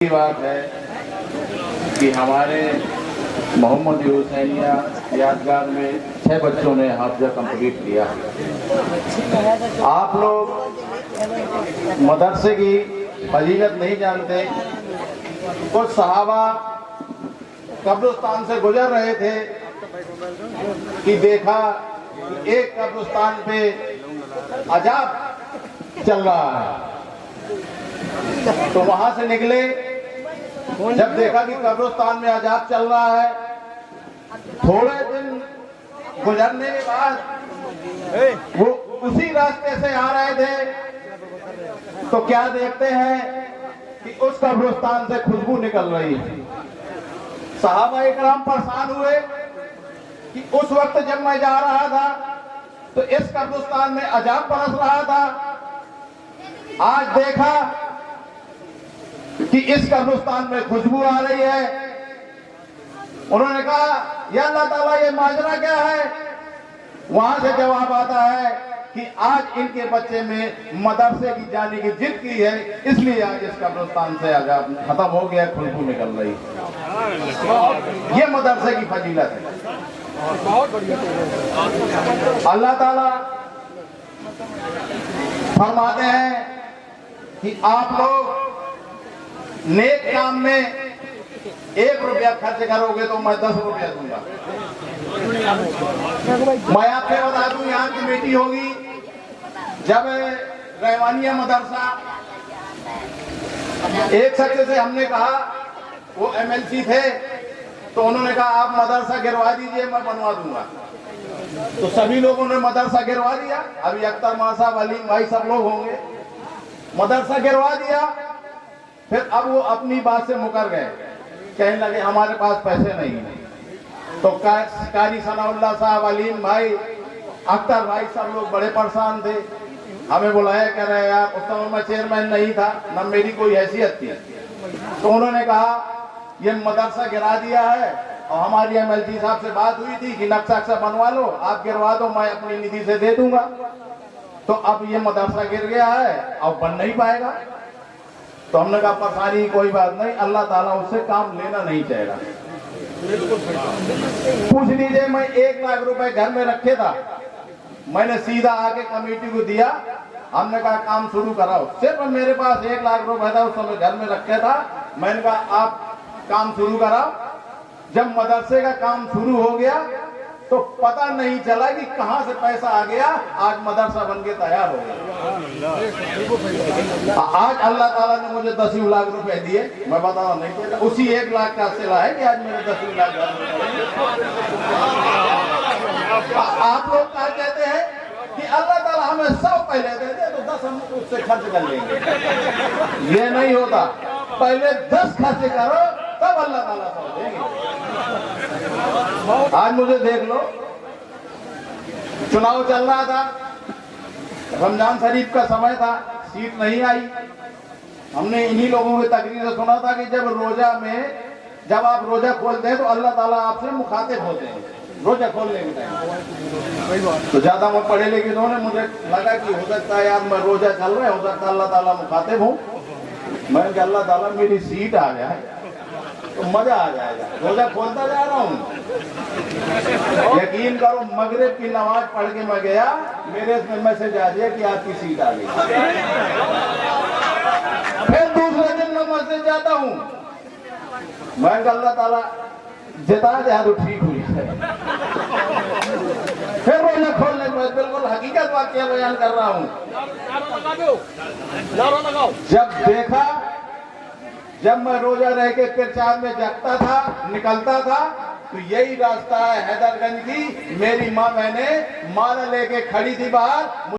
की बात है कि हमारे मोहम्मद हुसैनिया यादगार में 6 बच्चों ने हाफिजा कंप्लीट किया। आप लोग मदरसे की फजीलत नहीं जानते। कुछ सहाबा कब्रिस्तान से गुजर रहे थे कि देखा एक कब्रिस्तान पे अजाब चल रहा है, तो वहां से निकले। जब देखा कि कब्रिस्तान में अजाब चल रहा है, थोड़े दिन गुजरने के बाद वो उसी रास्ते से आ रहे थे, तो क्या देखते हैं कि उस कब्रिस्तान से खुशबू निकल रही है। सहाबा इकराम परेशान हुए कि उस वक्त जब मैं जा रहा था तो इस कब्रिस्तान में अजाब बरस रहा था, आज देखा कि इस कब्रिस्तान में खुशबू आ रही है। उन्होंने कहा, या अल्लाह ताला, ये माजरा क्या है? वहां से जवाब आता है कि आज इनके बच्चे में मदरसे की जाने की जिद की है, इसलिए आज इस कब्रिस्तान से अजाब खत्म हो गया, खुशबू निकल रही है। ये मदरसे की फजीलत है। अल्लाह ताला फरमाते हैं कि आप लोग नेक काम में 1 रुपया खर्च करोगे तो मैं 10 रुपया दूंगा। मैं आपसे बता दूं, यहाँ की मीटिंग होगी। जब रहमानिया मदरसा एक शख्स से हमने कहा, वो MLC थे, तो उन्होंने कहा आप मदरसा गिरवा दीजिए, मैं बनवा दूंगा। तो सभी लोगों ने मदरसा गिरवा दिया। अभी अख्तर मासा, वलीम भाई सब लोग होंगे। मदरसा गिरवा दिया। फिर अब वो अपनी बात से मुकर गए, कहने लगे हमारे पास पैसे नहीं है। तो कारी सनाउल्लाह साहब, वलीम भाई, अख्तर भाई सब लोग बड़े परेशान थे। हमें बुलाया, कह रहे यार उस समय मैं चेयरमैन नहीं था, न मेरी कोई हैसियत थी। तो उन्होंने कहा ये मदरसा गिरा दिया है, और हमारी MLC साहब से बात हुई थी कि नक्शा बनवा लो, आप गिरवा दो, मैं अपनी निधि से दे दूंगा। तो अब ये मदरसा गिर गया है, अब बन नहीं पाएगा। तो हमने कहा परेशानी कोई बात नहीं, अल्लाह ताला उससे काम लेना नहीं चाहेगा। पूछ लीजिए, मैं 1 लाख रुपए घर में रखे था, मैंने सीधा आके कमेटी को दिया। हमने कहा काम शुरू कराओ। सिर्फ मेरे पास 1 लाख रुपए था, उस समय घर में रखे था। मैंने कहा आप काम शुरू कराओ। जब मदरसे का काम शुरू हो गया तो पता नहीं चला कि कहां से पैसा आ गया, आज मदरसा बन के तैयार हो गया। आज अल्लाह ताला ने मुझे 10 लाख रुपए दिए, मैं बता रहा नहीं किया, उसी 1 लाख का सिला है कि आज मेरे 10 लाख। आप लोग क्या कहते हैं कि अल्लाह ताला हमें 100 पहले दे दे तो 10 हम उससे खर्च कर लेंगे। ये नहीं होता, पहले 10 खर्च करो तब अल्लाह ताला 100 देंगे। आज मुझे देख लो, चुनाव चल रहा था, रमजान शरीफ का समय था, सीट नहीं आई। हमने इन्हीं लोगों की तकरीर से सुना था कि जब आप रोजा खोलते हैं तो अल्लाह ताला आपसे मुखातिब होते हैं रोजा खोलने के टाइम। तो ज्यादा मैं पढ़े लिखे तो मुझे लगा कि हो सकता है यार मैं रोजा चल रहा है, हो सकता है अल्लाह ताला मुखातिब हूँ। मैंने कहा अल्लाह ताला मेरी सीट आ जाए तो मजा आ जाएगा। रोजा खोलता जा रहा हूँ, यकीन करो मगरिब की नमाज पढ़ के मैं गया, मेरे इसमें मैसेज आ गया कि आपकी सीट आ गई। फिर दूसरे दिन मैं मस्जिद जाता हूँ, मैं अल्लाह ताला जिता दे तो ठीक हुई है। फिर रोजा खोलने के बाद बिल्कुल हकीकत वाकया बयान कर रहा हूँ। जब देखा, जब मैं रोजा रह के किरचार में जगता था, निकलता था, तो यही रास्ता है हैदरगंज की। मेरी माँ बहने माला लेके खड़ी थी बाहर।